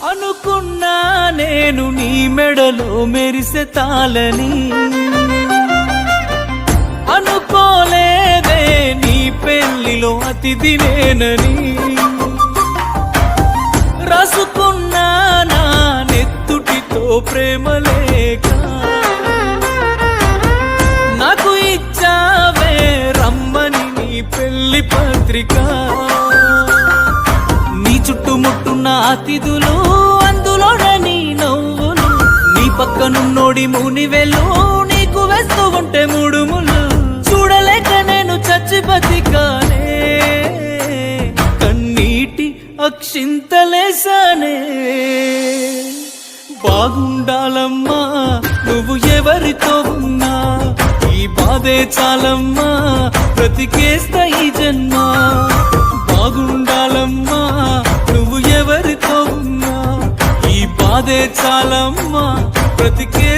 అనుకున్నా నేను నీ మెడలో మెరిసే తాళని, అనుకోలేదే నీ పెళ్లిలో అతిథి నేనని. రాసుకున్నా నా నెత్తుటితో ప్రేమ లేక నాకు ఇచ్చావే రమ్మని నీ పెళ్లి పత్రిక. నీ చుట్టుముట్టున్న అతిథులు, అందులోన నీ నవ్వులు, నీ పక్కనున్నోడి మునివెళ్ళు, నీకు వేస్తూ ఉంటే ముడుములు. చూడలేక నేను చచ్చి బతికానే, కన్నీటి అక్షింతలేసానే. బాగుండాలమ్మా నువ్వు ఎవరితో ఉన్నా, ఈ బాధే చాలమ్మా బ్రతికేస్తా ఈ జన్మ. బాగుండాలమ్మా నువ్వు ఎవరితో ఉన్నా, ఈ బాధే చాలమ్మా బ్రతికే